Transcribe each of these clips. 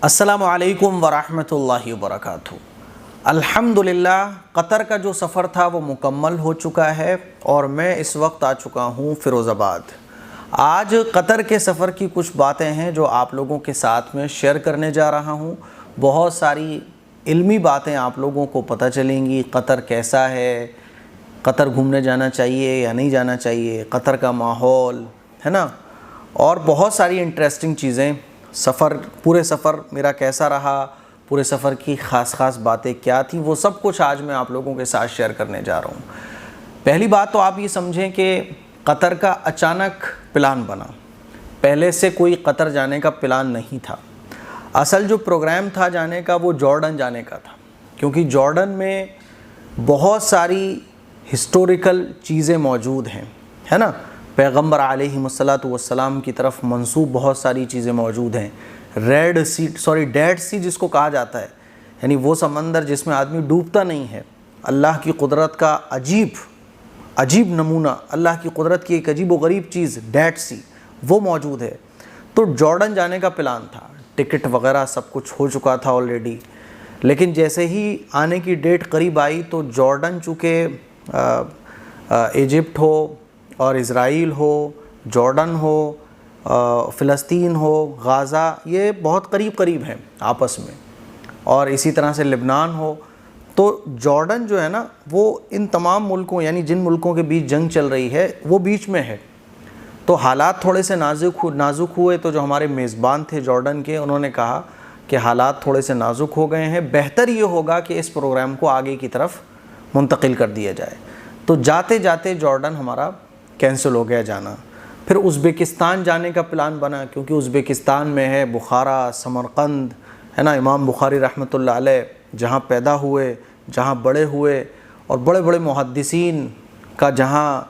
السلام علیکم ورحمۃ اللہ وبرکاتہ۔ الحمدللہ قطر کا جو سفر تھا وہ مکمل ہو چکا ہے اور میں اس وقت آ چکا ہوں فیروز آباد۔ آج قطر کے سفر کی کچھ باتیں ہیں جو آپ لوگوں کے ساتھ میں شیئر کرنے جا رہا ہوں۔ بہت ساری علمی باتیں آپ لوگوں کو پتہ چلیں گی، قطر کیسا ہے، قطر گھومنے جانا چاہیے یا نہیں جانا چاہیے، قطر کا ماحول ہے نا، اور بہت ساری انٹرسٹنگ چیزیں۔ پورے سفر میرا کیسا رہا، پورے سفر کی خاص باتیں کیا تھیں، وہ سب کچھ آج میں آپ لوگوں کے ساتھ شیئر کرنے جا رہا ہوں۔ پہلی بات تو آپ یہ سمجھیں کہ قطر کا اچانک پلان بنا، پہلے سے کوئی قطر جانے کا پلان نہیں تھا۔ اصل جو پروگرام تھا جانے کا وہ جارڈن جانے کا تھا، کیونکہ جارڈن میں بہت ساری ہسٹوریکل چیزیں موجود ہیں، ہے نا، پیغمبر علیہ السلام کی طرف منسوب بہت ساری چیزیں موجود ہیں۔ ڈیڈ سی جس کو کہا جاتا ہے، یعنی وہ سمندر جس میں آدمی ڈوبتا نہیں ہے، اللہ کی قدرت کا عجیب نمونہ، اللہ کی قدرت کی ایک عجیب و غریب چیز ڈیڈ سی وہ موجود ہے۔ تو جارڈن جانے کا پلان تھا، ٹکٹ وغیرہ سب کچھ ہو چکا تھا آلریڈی، لیکن جیسے ہی آنے کی ڈیٹ قریب آئی تو جارڈن چونکہ ایجپٹ ہو اور اسرائیل ہو، جارڈن ہو، فلسطین ہو، غازہ، یہ بہت قریب ہیں آپس میں، اور اسی طرح سے لبنان ہو، تو جارڈن جو ہے نا وہ ان تمام ملکوں، یعنی جن ملکوں کے بیچ جنگ چل رہی ہے وہ بیچ میں ہے۔ تو حالات تھوڑے سے نازک ہوئے، تو جو ہمارے میزبان تھے جارڈن کے، انہوں نے کہا کہ حالات تھوڑے سے نازک ہو گئے ہیں، بہتر یہ ہوگا کہ اس پروگرام کو آگے کی طرف منتقل کر دیا جائے۔ تو جاتے جاتے جارڈن ہمارا کینسل ہو گیا جانا۔ پھر ازبیکستان جانے کا پلان بنا، کیونکہ ازبیکستان میں ہے بخارا، سمرقند، ہے نا، امام بخاری رحمۃ اللہ علیہ جہاں پیدا ہوئے، جہاں بڑے ہوئے، اور بڑے بڑے محدثین کا جہاں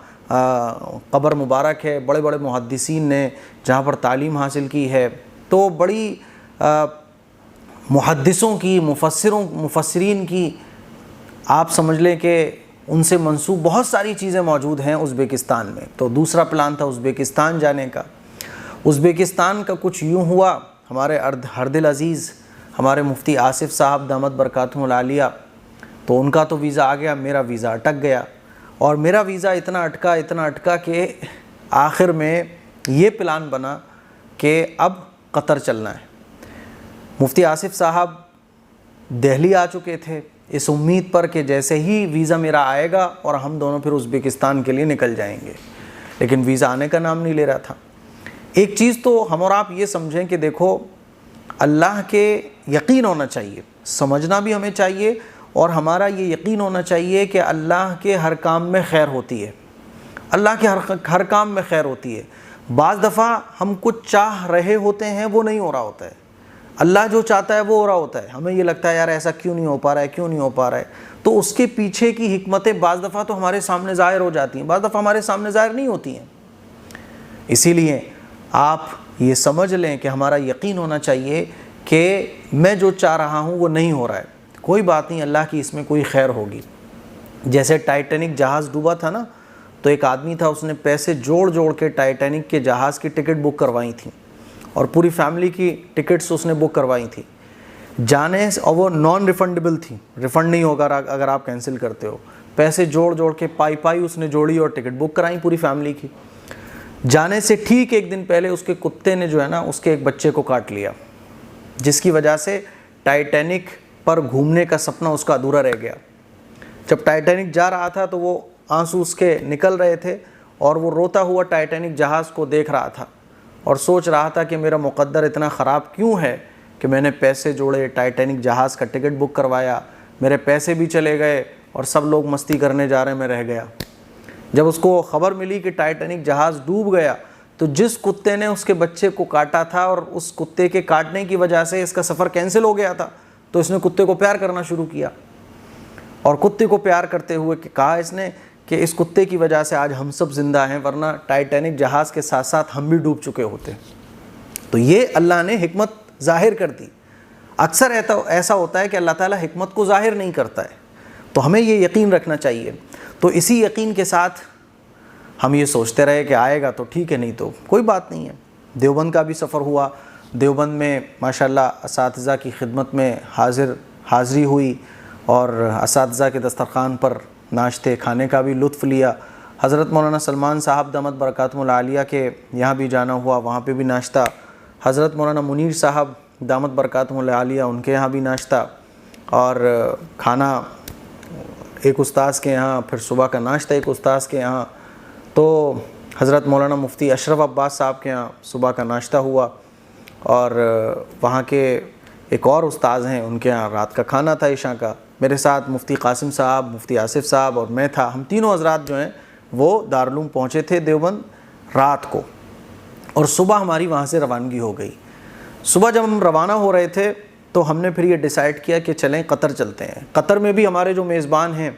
قبر مبارک ہے، بڑے بڑے محدثین نے جہاں پر تعلیم حاصل کی ہے۔ تو بڑی محدثوں کی، مفسرین کی، آپ سمجھ لیں کہ ان سے منسوب بہت ساری چیزیں موجود ہیں ازبیکستان میں۔ تو دوسرا پلان تھا ازبیکستان جانے کا۔ ازبیکستان کا کچھ یوں ہوا، ہمارے ہر دل عزیز ہمارے مفتی آصف صاحب دامت برکاتہم العالیہ، تو ان کا تو ویزا آ گیا، میرا ویزا اٹک گیا، اور میرا ویزا اتنا اٹکا کہ آخر میں یہ پلان بنا کہ اب قطر چلنا ہے۔ مفتی آصف صاحب دہلی آ چکے تھے اس امید پر کہ جیسے ہی ویزا میرا آئے گا اور ہم دونوں پھر ازبیکستان کے لیے نکل جائیں گے، لیکن ویزا آنے کا نام نہیں لے رہا تھا۔ ایک چیز تو ہم اور آپ یہ سمجھیں کہ دیکھو، اللہ کے یقین ہونا چاہیے، سمجھنا بھی ہمیں چاہیے، اور ہمارا یہ یقین ہونا چاہیے کہ اللہ کے ہر کام میں خیر ہوتی ہے، اللہ کے ہر کام میں خیر ہوتی ہے۔ بعض دفعہ ہم کچھ چاہ رہے ہوتے ہیں، وہ نہیں ہو رہا ہوتا ہے، اللہ جو چاہتا ہے وہ ہو رہا ہوتا ہے، ہمیں یہ لگتا ہے یار ایسا کیوں نہیں ہو پا رہا ہے، تو اس کے پیچھے کی حکمتیں بعض دفعہ تو ہمارے سامنے ظاہر ہو جاتی ہیں، بعض دفعہ ہمارے سامنے ظاہر نہیں ہوتی ہیں۔ اسی لیے آپ یہ سمجھ لیں کہ ہمارا یقین ہونا چاہیے کہ میں جو چاہ رہا ہوں وہ نہیں ہو رہا ہے، کوئی بات نہیں، اللہ کی اس میں کوئی خیر ہوگی۔ جیسے ٹائٹینک جہاز ڈوبا تھا نا، تو ایک آدمی تھا، اس نے پیسے جوڑ کے ٹائٹینک کے جہاز کی ٹکٹ بک کروائی تھیں، اور پوری فیملی کی ٹکٹس اس نے بک کروائی تھی جانے، اور وہ نان ریفنڈیبل تھی، ریفنڈ نہیں ہوگا اگر آپ کینسل کرتے ہو۔ پیسے جوڑ کے پائی اس نے جوڑی اور ٹکٹ بک کرائی پوری فیملی کی۔ جانے سے ٹھیک ایک دن پہلے اس کے کتے نے جو ہے نا اس کے ایک بچے کو کاٹ لیا، جس کی وجہ سے ٹائٹینک پر گھومنے کا سپنا اس کا ادھورا رہ گیا۔ جب ٹائٹینک جا رہا تھا تو وہ آنسو اس کے نکل رہے تھے، اور وہ روتا ہوا ٹائٹینک جہاز کو دیکھ رہا تھا اور سوچ رہا تھا کہ میرا مقدر اتنا خراب کیوں ہے کہ میں نے پیسے جوڑے، ٹائٹینک جہاز کا ٹکٹ بک کروایا، میرے پیسے بھی چلے گئے اور سب لوگ مستی کرنے جا رہے ہیں، میں رہ گیا۔ جب اس کو خبر ملی کہ ٹائٹینک جہاز ڈوب گیا، تو جس کتے نے اس کے بچے کو کاٹا تھا اور اس کتے کے کاٹنے کی وجہ سے اس کا سفر کینسل ہو گیا تھا، تو اس نے کتے کو پیار کرنا شروع کیا، اور کتے کو پیار کرتے ہوئے کہا اس نے کہ اس کتے کی وجہ سے آج ہم سب زندہ ہیں، ورنہ ٹائٹینک جہاز کے ساتھ ساتھ ہم بھی ڈوب چکے ہوتے۔ تو یہ اللہ نے حکمت ظاہر کر دی۔ اکثر ایسا ہوتا ہے کہ اللہ تعالیٰ حکمت کو ظاہر نہیں کرتا ہے، تو ہمیں یہ یقین رکھنا چاہیے۔ تو اسی یقین کے ساتھ ہم یہ سوچتے رہے کہ آئے گا تو ٹھیک ہے، نہیں تو کوئی بات نہیں ہے۔ دیوبند کا بھی سفر ہوا، دیوبند میں ماشاءاللہ اساتذہ کی خدمت میں حاضری ہوئی اور اساتذہ کے دسترخوان پر ناشتے کھانے کا بھی لطف لیا۔ حضرت مولانا سلمان صاحب دامت برکاتہم العالیہ کے یہاں بھی جانا ہوا، وہاں پہ بھی ناشتہ۔ حضرت مولانا منیر صاحب دامت برکاتہم العالیہ ان کے یہاں بھی ناشتہ اور کھانا ایک استاذ کے یہاں، پھر صبح کا ناشتہ ایک استاذ کے یہاں، تو حضرت مولانا مفتی اشرف عباس صاحب کے یہاں صبح کا ناشتہ ہوا، اور وہاں کے ایک اور استاذ ہیں ان کے یہاں رات کا کھانا تھا عشاء کا۔ میرے ساتھ مفتی قاسم صاحب، مفتی آصف صاحب اور میں تھا، ہم تینوں حضرات جو ہیں وہ دارالعلوم پہنچے تھے دیوبند رات کو، اور صبح ہماری وہاں سے روانگی ہو گئی۔ صبح جب ہم روانہ ہو رہے تھے تو ہم نے پھر یہ ڈیسائیڈ کیا کہ چلیں قطر چلتے ہیں۔ قطر میں بھی ہمارے جو میزبان ہیں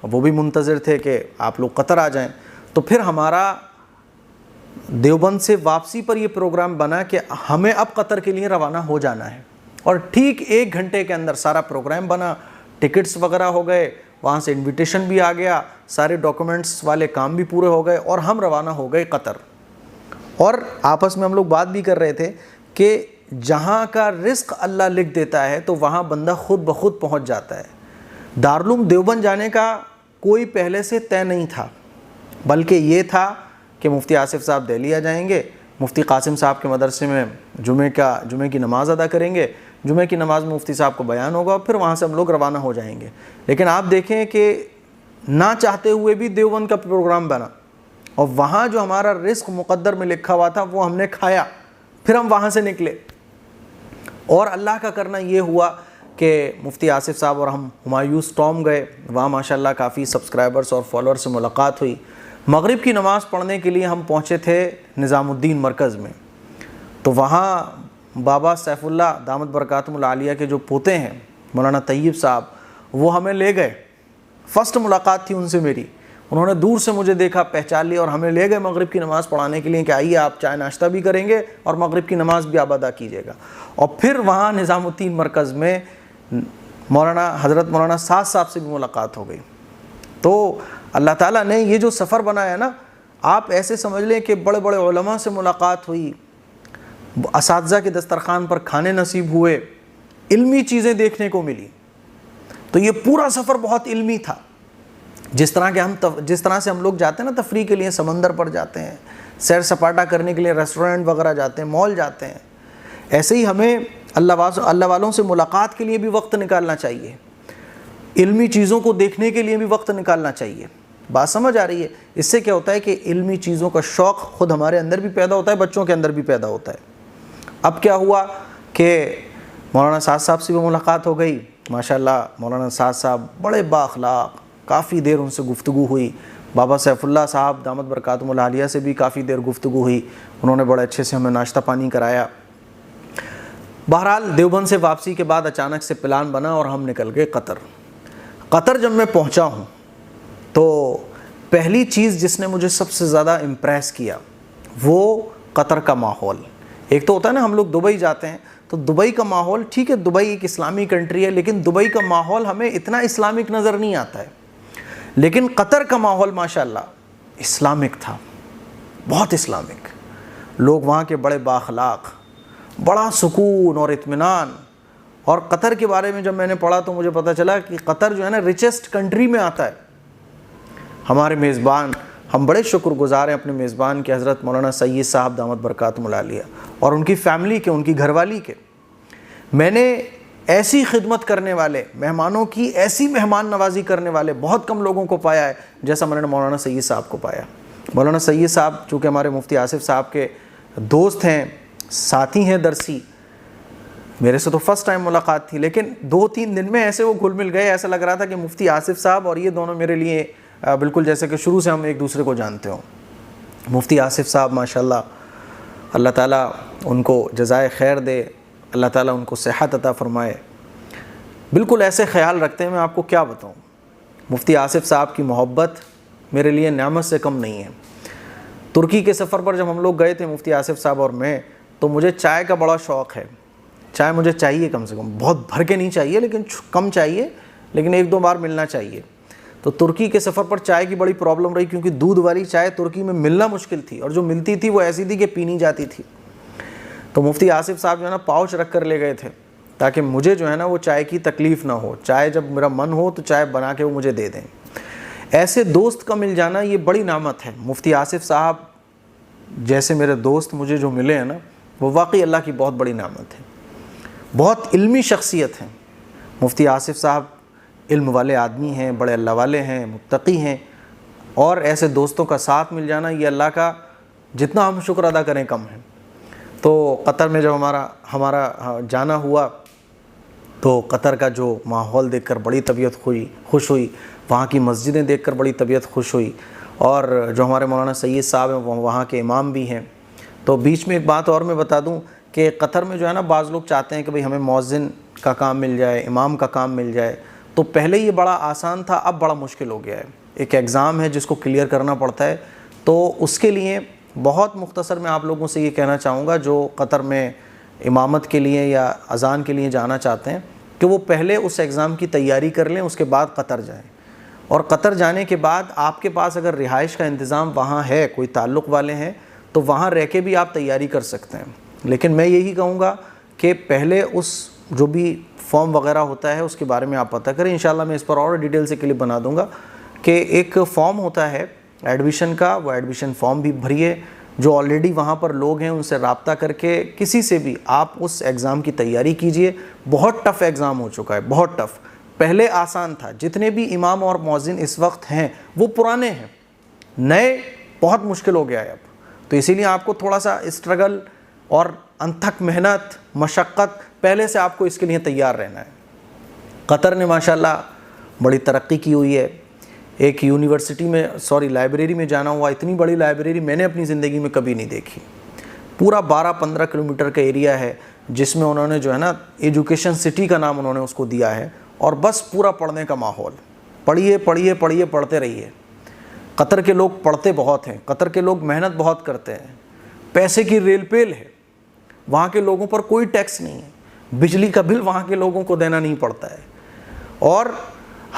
وہ بھی منتظر تھے کہ آپ لوگ قطر آ جائیں، تو پھر ہمارا دیوبند سے واپسی پر یہ پروگرام بنا کہ ہمیں اب قطر کے لیے روانہ ہو جانا ہے، اور ٹھیک 1 گھنٹے کے اندر سارا پروگرام بنا، ٹکٹس وغیرہ ہو گئے، وہاں سے انویٹیشن بھی آ گیا، سارے ڈاکومنٹس والے کام بھی پورے ہو گئے، اور ہم روانہ ہو گئے قطر۔ اور آپس میں ہم لوگ بات بھی کر رہے تھے کہ جہاں کا رزق اللہ لکھ دیتا ہے تو وہاں بندہ خود بخود پہنچ جاتا ہے۔ دارالعلوم دیوبند جانے کا کوئی پہلے سے طے نہیں تھا، بلکہ یہ تھا کہ مفتی آصف صاحب دہلی آ جائیں گے، مفتی قاسم صاحب کے مدرسے میں جمعے کی نماز ادا کریں گے، جمعے کی نماز میں مفتی صاحب کو بیان ہوگا، پھر وہاں سے ہم لوگ روانہ ہو جائیں گے۔ لیکن آپ دیکھیں کہ نہ چاہتے ہوئے بھی دیوبند کا پروگرام بنا، اور وہاں جو ہمارا رزق مقدر میں لکھا ہوا تھا وہ ہم نے کھایا، پھر ہم وہاں سے نکلے۔ اور اللہ کا کرنا یہ ہوا کہ مفتی آصف صاحب اور ہم ہمایوس ٹام گئے، وہاں ماشاءاللہ کافی سبسکرائبرز اور فالوورز سے ملاقات ہوئی۔ مغرب کی نماز پڑھنے کے لیے ہم پہنچے تھے نظام الدین مرکز میں، تو وہاں بابا سیف اللہ دامت برکاتہم العالیہ کے جو پوتے ہیں مولانا طیب صاحب، وہ ہمیں لے گئے۔ فرسٹ ملاقات تھی ان سے میری، انہوں نے دور سے مجھے دیکھا، پہچان لیا، اور ہمیں لے گئے مغرب کی نماز پڑھانے کے لیے کہ آئیے آپ چائے ناشتہ بھی کریں گے اور مغرب کی نماز بھی آپ ادا کیجیے گا۔ اور پھر وہاں نظام الدین مرکز میں حضرت مولانا سعد صاحب سے بھی ملاقات ہو گئی۔ تو اللہ تعالیٰ نے یہ جو سفر بنایا نا، آپ ایسے سمجھ لیں کہ بڑے بڑے علماء سے ملاقات ہوئی، اساتذہ کے دسترخوان پر کھانے نصیب ہوئے، علمی چیزیں دیکھنے کو ملی۔ تو یہ پورا سفر بہت علمی تھا۔ جس طرح سے ہم لوگ جاتے ہیں نا تفریح کے لیے، سمندر پر جاتے ہیں، سیر سپاٹا کرنے کے لیے ریسٹورنٹ وغیرہ جاتے ہیں، مال جاتے ہیں، ایسے ہی ہمیں اللہ والوں سے ملاقات کے لیے بھی وقت نکالنا چاہیے، علمی چیزوں کو دیکھنے کے لیے بھی وقت نکالنا چاہیے۔ بات سمجھ آ رہی ہے؟ اس سے کیا ہوتا ہے کہ علمی چیزوں کا شوق خود ہمارے اندر بھی پیدا ہوتا ہے، بچوں کے اندر بھی پیدا ہوتا ہے۔ اب کیا ہوا کہ مولانا سعد صاحب سے بھی ملاقات ہو گئی، ماشاءاللہ مولانا سعد صاحب بڑے بااخلاق، کافی دیر ان سے گفتگو ہوئی۔ بابا سیف اللہ صاحب دامت برکاتہم العالیہ سے بھی کافی دیر گفتگو ہوئی، انہوں نے بڑے اچھے سے ہمیں ناشتہ پانی کرایا۔ بہرحال دیوبند سے واپسی کے بعد اچانک سے پلان بنا اور ہم نکل گئے قطر۔ قطر جب میں پہنچا ہوں تو پہلی چیز جس نے مجھے سب سے زیادہ امپریس کیا وہ قطر کا ماحول۔ ایک تو ہوتا ہے نا ہم لوگ دبئی جاتے ہیں تو دبئی کا ماحول، ٹھیک ہے دبئی ایک اسلامی کنٹری ہے، لیکن دبئی کا ماحول ہمیں اتنا اسلامک نظر نہیں آتا ہے، لیکن قطر کا ماحول ماشاءاللہ اسلامک تھا، بہت اسلامک۔ لوگ وہاں کے بڑے بااخلاق، بڑا سکون اور اطمینان۔ اور قطر کے بارے میں جب میں نے پڑھا تو مجھے پتہ چلا کہ قطر جو ہے نا ریچسٹ کنٹری میں آتا ہے۔ ہمارے میزبان، ہم بڑے شکر گزار ہیں اپنے میزبان کے، حضرت مولانا سید صاحب دامت برکاتہم العالیہ اور ان کی فیملی کے، ان کی گھر والی کے۔ میں نے ایسی خدمت کرنے والے مہمانوں کی، ایسی مہمان نوازی کرنے والے بہت کم لوگوں کو پایا ہے جیسا میں نے مولانا سید صاحب کو پایا۔ مولانا سید صاحب چونکہ ہمارے مفتی آصف صاحب کے دوست ہیں، ساتھی ہیں درسی، میرے سے تو فرسٹ ٹائم ملاقات تھی، لیکن 2-3 دن میں ایسے وہ گھل مل گئے، ایسا لگ رہا تھا کہ مفتی آصف صاحب اور یہ دونوں میرے لیے بالکل جیسے کہ شروع سے ہم ایک دوسرے کو جانتے ہوں۔ مفتی آصف صاحب ماشاءاللہ، اللہ تعالیٰ ان کو جزائے خیر دے، اللہ تعالیٰ ان کو صحت عطا فرمائے، بالکل ایسے خیال رکھتے ہیں، میں آپ کو کیا بتاؤں۔ مفتی آصف صاحب کی محبت میرے لیے نعمت سے کم نہیں ہے۔ ترکی کے سفر پر جب ہم لوگ گئے تھے مفتی آصف صاحب اور میں، تو مجھے چائے کا بڑا شوق ہے، چائے مجھے چاہیے کم سے کم، بہت بھر کے نہیں چاہیے لیکن کم چاہیے، لیکن 1-2 بار ملنا چاہیے۔ تو ترکی کے سفر پر چائے کی بڑی پرابلم رہی، کیونکہ دودھ والی چائے ترکی میں ملنا مشکل تھی، اور جو ملتی تھی وہ ایسی تھی کہ پی نہیں جاتی تھی۔ تو مفتی آصف صاحب جو ہے نا پاؤچ رکھ کر لے گئے تھے تاکہ مجھے جو ہے نا وہ چائے کی تکلیف نہ ہو، چائے جب میرا من ہو تو چائے بنا کے وہ مجھے دے دیں۔ ایسے دوست کا مل جانا یہ بڑی نعمت ہے۔ مفتی آصف صاحب جیسے میرے دوست مجھے جو ملے ہیں نا، وہ واقعی اللہ کی بہت بڑی نعمت ہے۔ بہت علمی شخصیت ہیں مفتی آصف صاحب، علم والے آدمی ہیں، بڑے اللہ والے ہیں، متقی ہیں، اور ایسے دوستوں کا ساتھ مل جانا یہ اللہ کا جتنا ہم شکر ادا کریں کم ہے۔ تو قطر میں جب ہمارا جانا ہوا تو قطر کا جو ماحول دیکھ کر بڑی طبیعت خوش ہوئی، وہاں کی مسجدیں دیکھ کر بڑی طبیعت خوش ہوئی، اور جو ہمارے مولانا سید صاحب ہیں وہ وہاں کے امام بھی ہیں۔ تو بیچ میں ایک بات اور میں بتا دوں کہ قطر میں جو ہے نا بعض لوگ چاہتے ہیں کہ بھئی ہمیں مؤذن کا کام مل جائے، امام کا کام مل جائے، تو پہلے یہ بڑا آسان تھا، اب بڑا مشکل ہو گیا ہے۔ ایک ایگزام ہے جس کو کلیئر کرنا پڑتا ہے، تو اس کے لیے بہت مختصر میں آپ لوگوں سے یہ کہنا چاہوں گا جو قطر میں امامت کے لیے یا اذان کے لیے جانا چاہتے ہیں کہ وہ پہلے اس ایگزام کی تیاری کر لیں، اس کے بعد قطر جائیں۔ اور قطر جانے کے بعد آپ کے پاس اگر رہائش کا انتظام وہاں ہے، کوئی تعلق والے ہیں، تو وہاں رہ کے بھی آپ تیاری کر سکتے ہیں۔ لیکن میں یہی کہوں گا کہ پہلے اس جو بھی فارم وغیرہ ہوتا ہے اس کے بارے میں آپ پتہ کریں۔ انشاءاللہ میں اس پر اور ڈیٹیل سے کلپ بنا دوں گا کہ ایک فارم ہوتا ہے ایڈمیشن کا، وہ ایڈمیشن فارم بھی بھریے۔ جو آلریڈی وہاں پر لوگ ہیں ان سے رابطہ کر کے کسی سے بھی آپ اس ایگزام کی تیاری کیجئے۔ بہت ٹف ایگزام ہو چکا ہے، بہت ٹف۔ پہلے آسان تھا، جتنے بھی امام اور مؤذن اس وقت ہیں وہ پرانے ہیں، نئے بہت مشکل ہو گیا ہے اب۔ تو اسی لیے آپ کو تھوڑا سا اسٹرگل اور انتھک محنت، مشقت، پہلے سے آپ کو اس کے لیے تیار رہنا ہے۔ قطر نے ماشاءاللہ بڑی ترقی کی ہوئی ہے۔ ایک یونیورسٹی میں لائبریری میں جانا ہوا، اتنی بڑی لائبریری میں نے اپنی زندگی میں کبھی نہیں دیکھی۔ پورا 12-15 کلومیٹر کا ایریا ہے جس میں انہوں نے جو ہے نا ایجوکیشن سٹی کا نام انہوں نے اس کو دیا ہے، اور بس پورا پڑھنے کا ماحول، پڑھیے پڑھیے پڑھیے، پڑھتے رہیے۔ قطر کے لوگ پڑھتے بہت ہیں، قطر کے لوگ محنت بہت کرتے ہیں، پیسے کی ریل پیل ہے، وہاں کے لوگوں پر کوئی ٹیکس نہیں ہے، بجلی کا بل وہاں کے لوگوں کو دینا نہیں پڑتا ہے، اور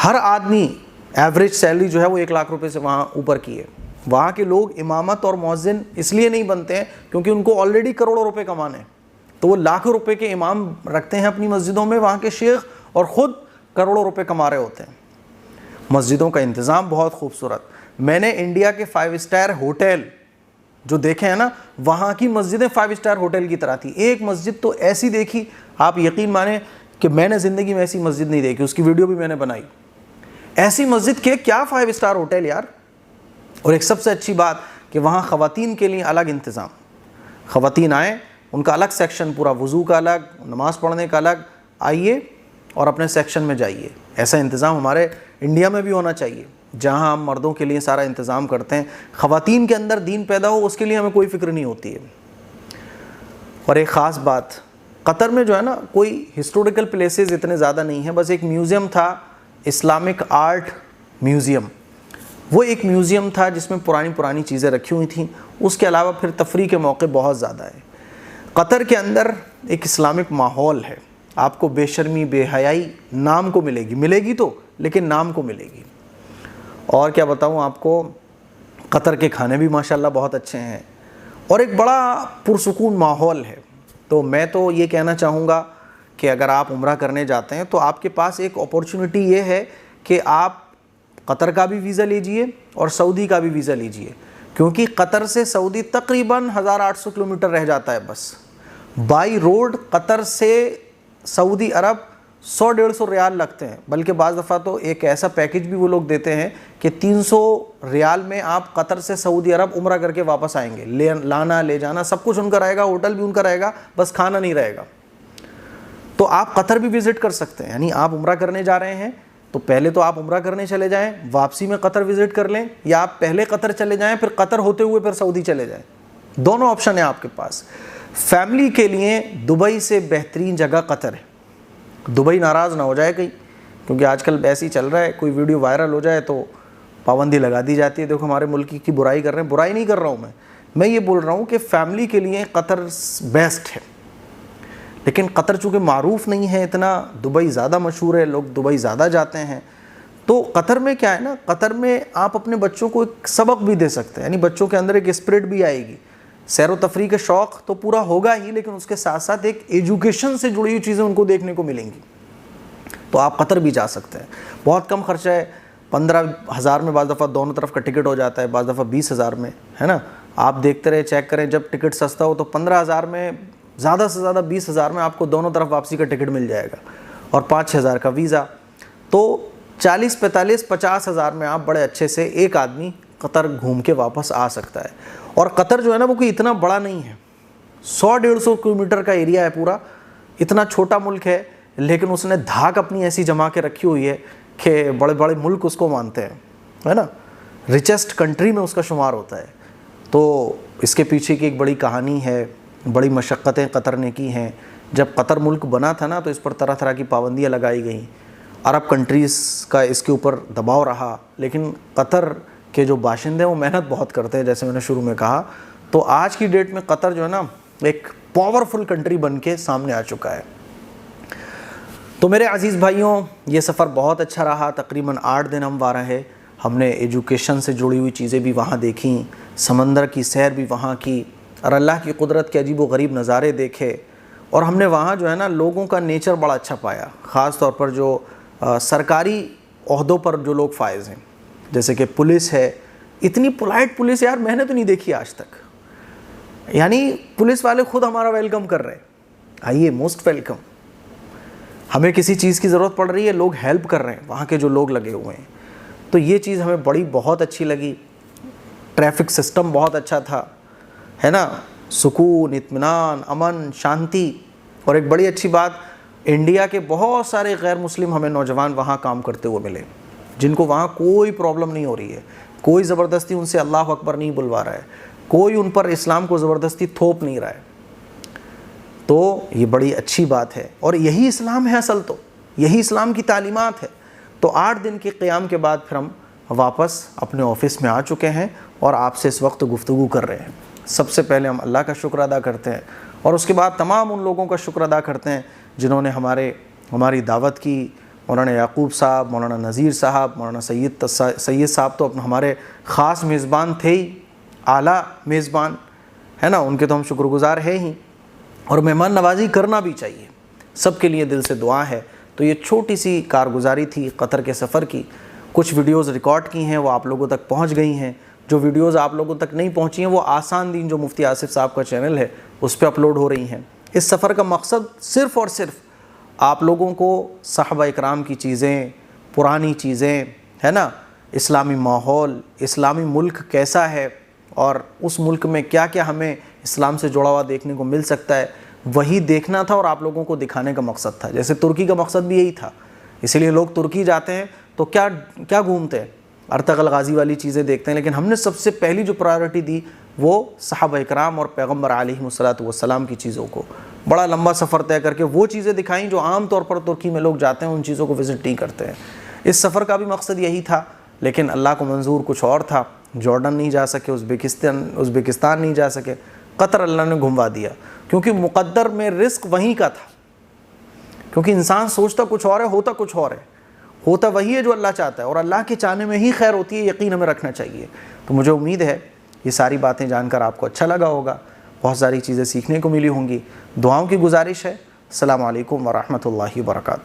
ہر آدمی ایوریج سیلری جو ہے وہ 1 لاکھ روپے سے وہاں اوپر کی ہے۔ وہاں کے لوگ امامت اور مؤذن اس لیے نہیں بنتے ہیں کیونکہ ان کو آلریڈی کروڑوں روپے کمانے ہیں، تو وہ لاکھوں روپے کے امام رکھتے ہیں اپنی مسجدوں میں، وہاں کے شیخ، اور خود کروڑوں روپے کما رہے ہوتے ہیں۔ مسجدوں کا انتظام بہت خوبصورت۔ میں نے انڈیا کے 5 اسٹار ہوٹل جو دیکھے ہیں نا، وہاں کی مسجدیں 5 اسٹار ہوٹل کی طرح تھی۔ ایک مسجد تو ایسی دیکھی، آپ یقین مانیں کہ میں نے زندگی میں ایسی مسجد نہیں دیکھی، اس کی ویڈیو بھی میں نے بنائی۔ ایسی مسجد کے کیا 5 اسٹار ہوٹل یار۔ اور ایک سب سے اچھی بات کہ وہاں خواتین کے لیے الگ انتظام، خواتین آئیں، ان کا الگ سیکشن، پورا وضو کا الگ، نماز پڑھنے کا الگ، آئیے اور اپنے سیکشن میں جائیے۔ ایسا انتظام ہمارے انڈیا میں بھی ہونا چاہیے، جہاں ہم مردوں کے لیے سارا انتظام کرتے ہیں، خواتین کے اندر دین پیدا ہو اس کے لیے ہمیں کوئی فکر نہیں ہوتی ہے۔ اور ایک خاص بات، قطر میں جو ہے نا کوئی ہسٹوریکل پلیسز اتنے زیادہ نہیں ہیں، بس ایک میوزیم تھا، اسلامک آرٹ میوزیم۔ وہ ایک میوزیم تھا جس میں پرانی چیزیں رکھی ہوئی تھیں، اس کے علاوہ پھر تفریح کے موقع بہت زیادہ ہیں۔ قطر کے اندر ایک اسلامک ماحول ہے، آپ کو بے شرمی، بے حیائی نام کو ملے گی تو، لیکن نام کو ملے گی۔ اور کیا بتاؤں آپ کو، قطر کے کھانے بھی ماشاءاللہ بہت اچھے ہیں، اور ایک بڑا پرسکون ماحول ہے۔ تو میں تو یہ کہنا چاہوں گا کہ اگر آپ عمرہ کرنے جاتے ہیں تو آپ کے پاس ایک اپورچونٹی یہ ہے کہ آپ قطر کا بھی ویزا لیجئے اور سعودی کا بھی ویزا لیجئے، کیونکہ قطر سے سعودی تقریباً 1800 کلومیٹر رہ جاتا ہے بس۔ بائی روڈ قطر سے سعودی عرب 100-150 ریال لگتے ہیں، بلکہ بعض دفعہ تو ایک ایسا پیکج بھی وہ لوگ دیتے ہیں کہ 300 ریال میں آپ قطر سے سعودی عرب عمرہ کر کے واپس آئیں گے، لانا لے جانا سب کچھ ان کا رہے گا، ہوٹل بھی ان کا رہے گا، بس کھانا نہیں رہے گا۔ تو آپ قطر بھی وزٹ کر سکتے ہیں، یعنی آپ عمرہ کرنے جا رہے ہیں تو پہلے تو آپ عمرہ کرنے چلے جائیں، واپسی میں قطر وزٹ کر لیں، یا آپ پہلے قطر چلے جائیں پھر قطر ہوتے ہوئے پھر سعودی چلے جائیں، دونوں آپشن ہیں آپ کے پاس۔ فیملی کے لیے دبئی سے بہترین جگہ قطر ہے۔ دبئی ناراض نہ ہو جائے کہیں، کیونکہ آج کل ایسے ہی چل رہا ہے، کوئی ویڈیو وائرل ہو جائے تو پابندی لگا دی جاتی ہے، دیکھو ہمارے ملک کی برائی کر رہے ہیں۔ برائی نہیں کر رہا ہوں میں یہ بول رہا ہوں کہ فیملی کے لیے قطر بیسٹ ہے، لیکن قطر چونکہ معروف نہیں ہے اتنا، دبئی زیادہ مشہور ہے، لوگ دبئی زیادہ جاتے ہیں۔ تو قطر میں کیا ہے نا، قطر میں آپ اپنے بچوں کو ایک سبق بھی دے سکتے ہیں، یعنی بچوں کے اندر ایک اسپرٹ بھی آئے گی سیر و تفریح کا شوق تو پورا ہوگا ہی، لیکن اس کے ساتھ ساتھ ایک ایجوکیشن سے جڑی ہوئی چیزیں ان کو دیکھنے کو ملیں گی. تو آپ قطر بھی جا سکتے ہیں، بہت کم خرچہ ہے، 15,000 میں بعض دفعہ دونوں طرف کا ٹکٹ ہو جاتا ہے، بعض دفعہ 20,000 میں، ہے نا. آپ دیکھتے رہے، چیک کریں، جب ٹکٹ سستا ہو تو 15,000 میں، زیادہ سے زیادہ 20,000 میں آپ کو دونوں طرف واپسی کا ٹکٹ مل جائے گا، اور 5,000 کا ویزا. تو 40، 45، 50,000 میں آپ بڑے اچھے سے ایک آدمی قطر گھوم کے واپس آ سکتا ہے. اور قطر جو ہے نا وہ کوئی اتنا بڑا نہیں ہے، 100-150 کلومیٹر کا ایریا ہے پورا، اتنا چھوٹا ملک ہے، لیکن اس نے دھاک اپنی ایسی جما کے رکھی ہوئی ہے کہ بڑے بڑے ملک اس کو مانتے ہیں، ہے نا. ریچسٹ کنٹری میں اس کا شمار ہوتا ہے. تو اس کے پیچھے کی ایک بڑی کہانی ہے، بڑی مشقتیں قطر نے کی ہیں. جب قطر ملک بنا تھا نا تو اس پر طرح طرح کی پابندیاں لگائی گئیں، عرب کنٹریز کا اس کے اوپر دباؤ رہا، لیکن قطر کے جو باشندے ہیں وہ محنت بہت کرتے ہیں، جیسے میں نے شروع میں کہا. تو آج کی ڈیٹ میں قطر جو ہے نا ایک پاورفل کنٹری بن کے سامنے آ چکا ہے. تو میرے عزیز بھائیوں، یہ سفر بہت اچھا رہا. تقریباً 8 دن ہم وہاں رہے. ہم نے ایجوکیشن سے جڑی ہوئی چیزیں بھی وہاں دیکھیں، سمندر کی سیر بھی وہاں کی، اور اللہ کی قدرت کے عجیب و غریب نظارے دیکھے. اور ہم نے وہاں جو ہے نا لوگوں کا نیچر بڑا اچھا پایا، خاص طور پر جو سرکاری عہدوں پر جو لوگ فائز ہیں، جیسے کہ پولیس ہے. اتنی پولائٹ پولیس یار میں نے تو نہیں دیکھی آج تک. یعنی پولیس والے خود ہمارا ویلکم کر رہے ہیں، آئیے، موسٹ ویلکم. ہمیں کسی چیز کی ضرورت پڑ رہی ہے، لوگ ہیلپ کر رہے ہیں، وہاں کے جو لوگ لگے ہوئے ہیں. تو یہ چیز ہمیں بہت اچھی لگی. ٹریفک سسٹم بہت اچھا تھا، ہے نا. سکون، اطمینان، امن، شانتی. اور ایک بڑی اچھی بات، انڈیا کے بہت سارے غیر مسلم ہمیں نوجوان وہاں کام کرتے ہوئے ملے، جن کو وہاں کوئی پرابلم نہیں ہو رہی ہے، کوئی زبردستی ان سے اللہ اکبر نہیں بلوا رہا ہے، کوئی ان پر اسلام کو زبردستی تھوپ نہیں رہا ہے. تو یہ بڑی اچھی بات ہے، اور یہی اسلام ہے اصل، تو یہی اسلام کی تعلیمات ہے. تو 8 دن کے قیام کے بعد پھر ہم واپس اپنے آفس میں آ چکے ہیں اور آپ سے اس وقت گفتگو کر رہے ہیں. سب سے پہلے ہم اللہ کا شکر ادا کرتے ہیں، اور اس کے بعد تمام ان لوگوں کا شکر ادا کرتے ہیں جنہوں نے ہماری دعوت کی. مولانا یعقوب صاحب، مولانا نذیر صاحب، مولانا سید صاحب تو ہمارے خاص میزبان تھے ہی، اعلیٰ میزبان، ہے نا. ان کے تو ہم شکر گزار ہیں ہی، اور مہمان نوازی کرنا بھی چاہیے. سب کے لیے دل سے دعا ہے. تو یہ چھوٹی سی کارگزاری تھی قطر کے سفر کی. کچھ ویڈیوز ریکارڈ کی ہیں، وہ آپ لوگوں تک پہنچ گئی ہیں. جو ویڈیوز آپ لوگوں تک نہیں پہنچی ہیں وہ آسان دین جو مفتی آصف صاحب کا چینل ہے اس پہ اپلوڈ ہو رہی ہیں. اس سفر کا مقصد صرف اور صرف آپ لوگوں کو صحابہ اکرام کی چیزیں، پرانی چیزیں، ہے نا، اسلامی ماحول، اسلامی ملک کیسا ہے، اور اس ملک میں کیا کیا ہمیں اسلام سے جڑا ہوا دیکھنے کو مل سکتا ہے، وہی دیکھنا تھا اور آپ لوگوں کو دکھانے کا مقصد تھا. جیسے ترکی کا مقصد بھی یہی تھا، اسی لیے لوگ ترکی جاتے ہیں تو کیا گھومتے ہیں، ارطغرل غازی والی چیزیں دیکھتے ہیں. لیکن ہم نے سب سے پہلی جو پرائیورٹی دی وہ صحابہ اکرام اور پیغمبر علیہ السلام کی چیزوں کو، بڑا لمبا سفر طے کر کے وہ چیزیں دکھائیں جو عام طور پر ترکی میں لوگ جاتے ہیں، ان چیزوں کو وزٹ نہیں کرتے ہیں. اس سفر کا بھی مقصد یہی تھا، لیکن اللہ کو منظور کچھ اور تھا. جارڈن نہیں جا سکے، ازبکستان نہیں جا سکے، قطر اللہ نے گھموا دیا، کیونکہ مقدر میں رزق وہیں کا تھا. کیونکہ انسان سوچتا کچھ اور ہے، ہوتا کچھ اور ہے، ہوتا وہی ہے جو اللہ چاہتا ہے، اور اللہ کے چاہنے میں ہی خیر ہوتی ہے، یقین ہمیں رکھنا چاہیے. تو مجھے امید ہے یہ ساری باتیں جان کر آپ کو اچھا لگا ہوگا، بہت ساری چیزیں سیکھنے کو ملی ہوں گی. دعاؤں کی گزارش ہے. السلام علیکم ورحمۃ اللہ وبرکاتہ.